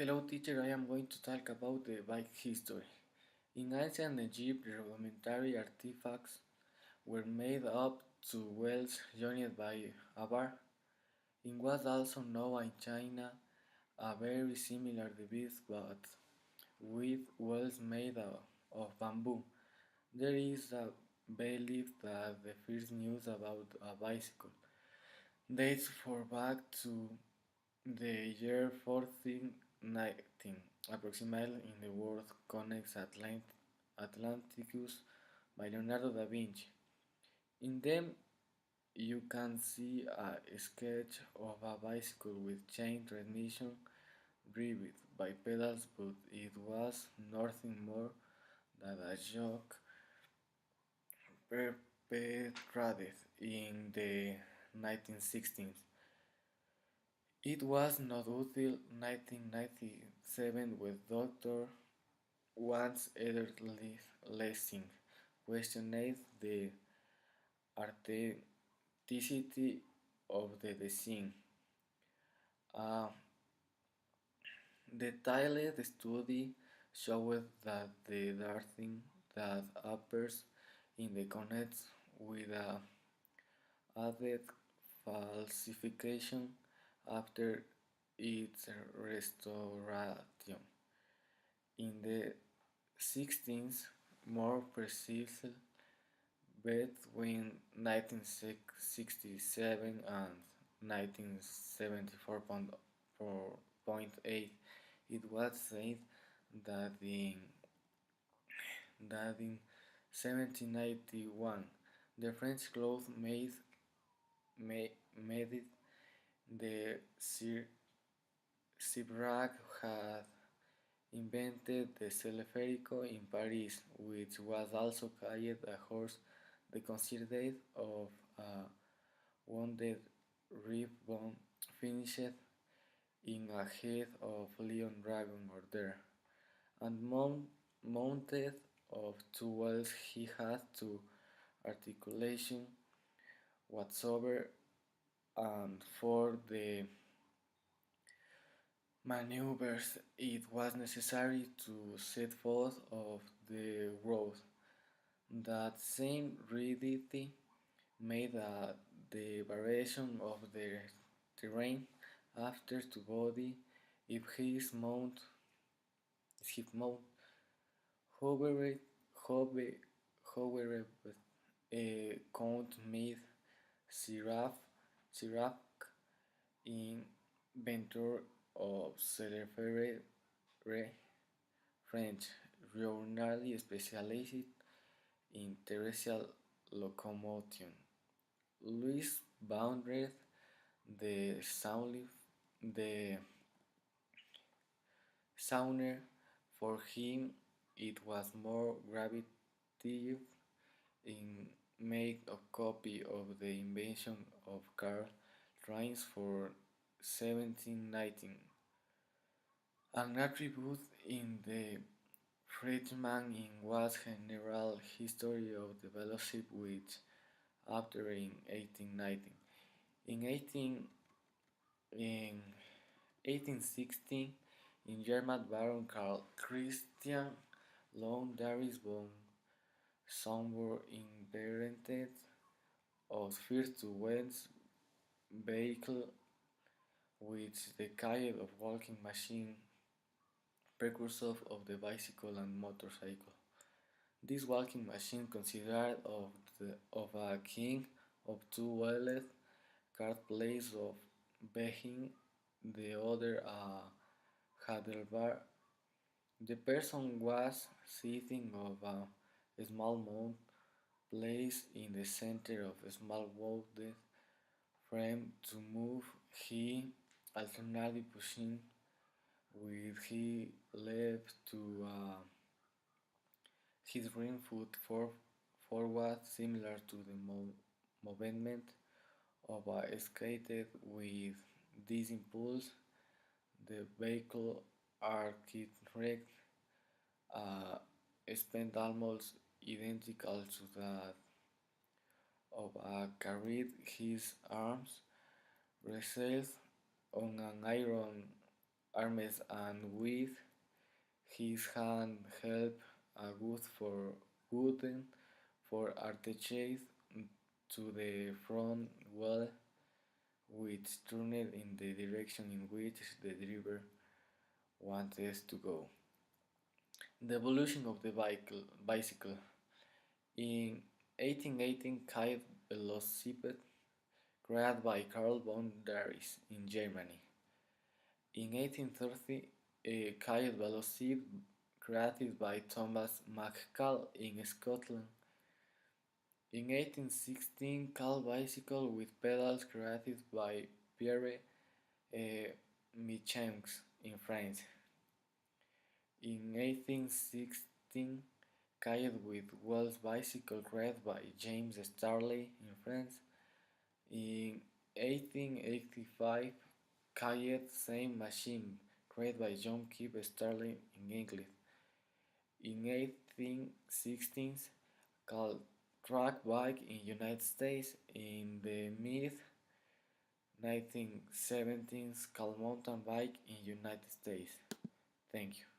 Hello teacher, I am going to talk about the bike history. In ancient Egypt, the rudimentary artifacts were made up to wheels joined by a bar. In what also known in China, a very similar device but with wheels made of bamboo. There is a belief that the first news about a bicycle dates for back to the year 1419, approximately in the word connects Atlanticus by Leonardo da Vinci. In them, you can see a sketch of a bicycle with chain transmission driven by pedals, but it was nothing more than a joke perpetrated in the 1960s. It was not until 1997 when Dr. Once Ederle Lessing questioned the authenticity of the design. A detailed study showed that the darting that appears in the connects with a added falsification after its restoration. In the 16th, more precisely between 1967 and 1974.8, it was said that in 1791 the French cloth made it the Cibrac had invented the Teleférico in Paris, which was also called a horse the considered of a wounded ribbon finished in a head of lion dragon or deer, and mounted of two wheels he had two articulation whatsoever, and for the maneuvers it was necessary to set forth of the road. That same rigidity made the variation of the terrain after to body if his mount however however however count made Sirach inventor of Celefere French, journally specialized in terrestrial locomotion. Louis bounded the the sounder. For him, it was more gravitative in make a copy of the invention of car trains for 1719. An attribute in the Frenchman in was general history of the velocity which after in 1819. In 1816, in German Baron Karl Christian Lowndaris von Somburg invented of first to Wentz vehicle which the kind of walking machine precursor of the bicycle and motorcycle. This walking machine considered of a king of two wheeled cart place of behind the other handlebar. The person was sitting of a small mount placed in the center of a small wooded frame to move. He alternately pushing with his left to his rim foot forward, similar to the movement of a skater. With this impulse, the vehicle architect spent almost identical to that of a carried his arms rested on an iron arms and with his hand held a wooden for attaches to the front wheel, which turned in the direction in which the driver wanted to go. The evolution of the bicycle. In 1818, kite velocipede created by Karl von Drais in Germany. In 1830, a kite velocipede created by Thomas McCall in Scotland. In 1816, car bicycle with pedals created by Pierre Michanx in France. In 1816, kayak with wheels bicycle created by James Starley in France. In 1885, kayak same machine created by John Keith Starley in England. In 1816, called track bike in United States. In the mid 1970s, called mountain bike in United States. Thank you.